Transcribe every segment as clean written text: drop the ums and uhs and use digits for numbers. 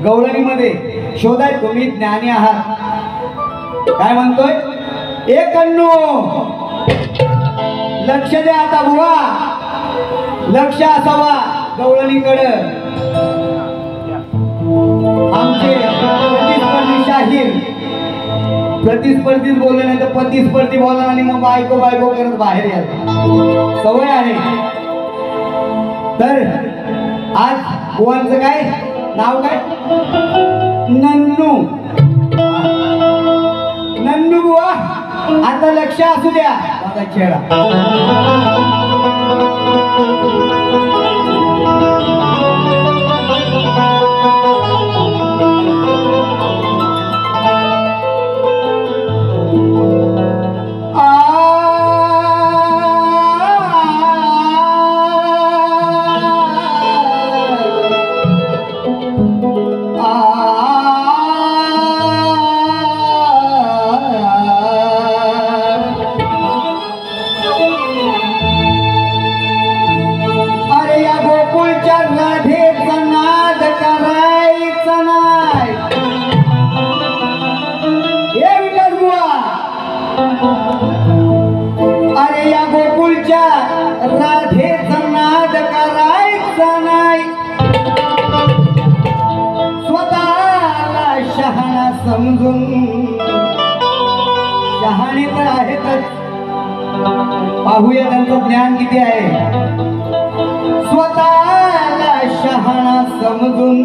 गवळणीमध्ये शोधाय तुम्ही ज्ञानी आहात। काय म्हणतोय एक अन्नू लक्ष द्या आता बुवा, लक्ष असावा गवळणीकडे। आमचे प्रतिस्पर्धी शाहीर प्रतिस्पर्धीत बोलले नाही तर प्रतिस्पर्धी बोला आणि मग बायको बायको करत बाहेर यायला सवय आहे। तर आज बुवांचं काय नाव काय नन्नू नन्नू बुवा आता लक्ष असू द्या माझा चेहरा। अरे या गोकुळच्या राधेचा नाद करायचा नाही, स्वतःला शहाणा समजून। शहाणे तर आहेतच, पाहूया त्यांचं ज्ञान किती आहे। स्वतःला शहाणा समजून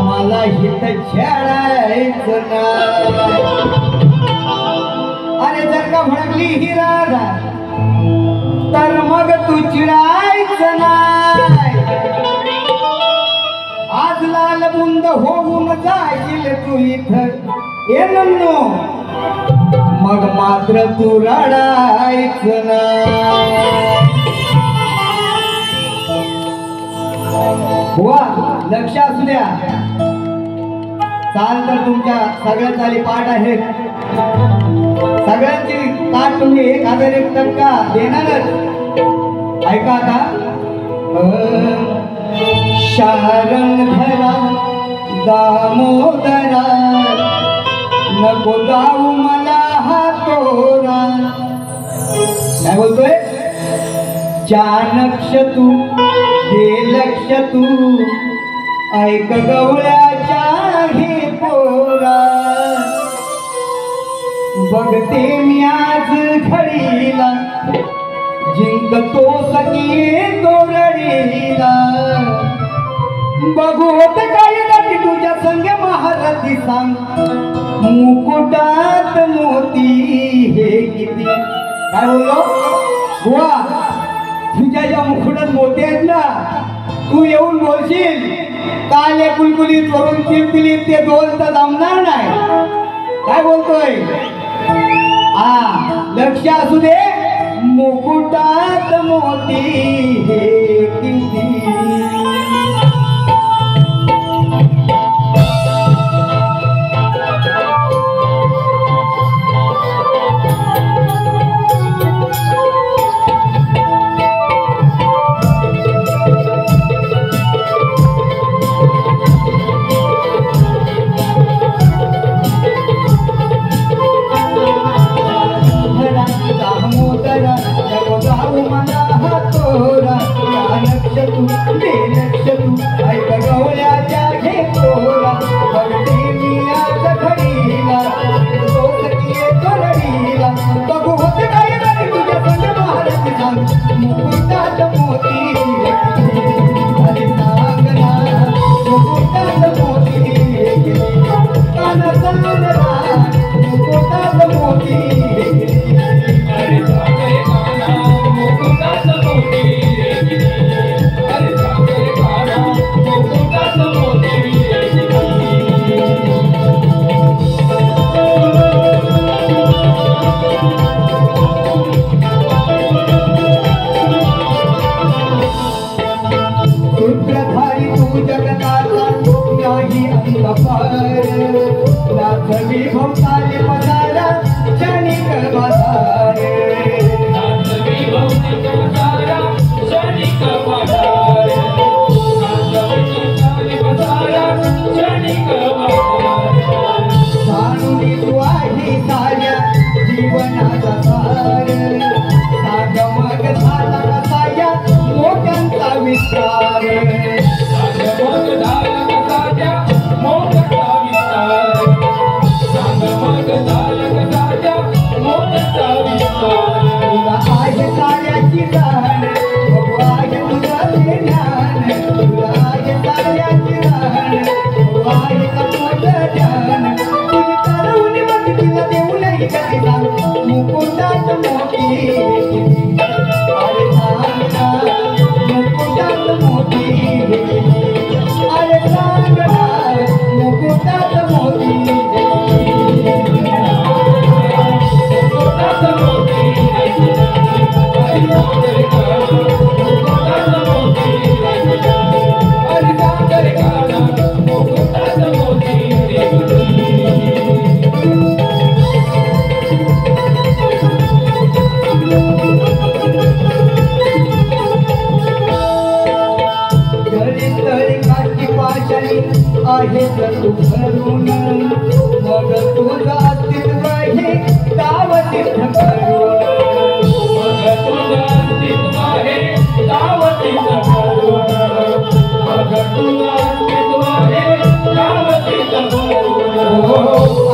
मला हित छेडायचं नाही। अरे जर का भडकली ही राधा तर मग तू चिडायचं नाही। आज लाल बुंद होऊन जाशील तू इथं ये नन्नू, मग मात्र तू रडायचं नाही। बुवा लक्ष असू द्या, चाल तर तुमच्या सगळ्या चाली पाठ आहेत, सगळ्यांची ताट तुम्ही 1001% देणारच। ऐका आता शारंधरा दामोदरा नको जाऊ मला हा तोरा। काय बोलतोय चाणक्ष तू हे लक्ष तू ऐक गवळ्याच्या हे पोरा। बघते मी आज घडीला जिंकतो सखी दोरडीला, बघू होत काही नटी तुझ्या संग महारथी सांग, मुकुटात मोती हे किती। काय बोललो बुवा तुझ्या ज्या मुकुटात मोती आहेत ना, तू येऊन बोलशील काले कुलकुलीत वरून तिलतिलीत ते दोन तर जमणार नाही। काय बोलतोय लक्ष असू दे, मुकुटात मोती हे किती। Bye. तुझी राहण आहे का तुझं ध्यान तुझी चालवून बघ तिला देऊ नाही का तिला मुकुटात मोठी अरे सांग ना मुकुटात मोठी अरे सांग ना मुकुटात मोठी आहे तर तू भरून मग तुझं अस्तित्व हे दावतीत करून मग तुझं अस्तित्व आहे दावतीत करून मग तुझं अस्तित्व आहे दावतीत करून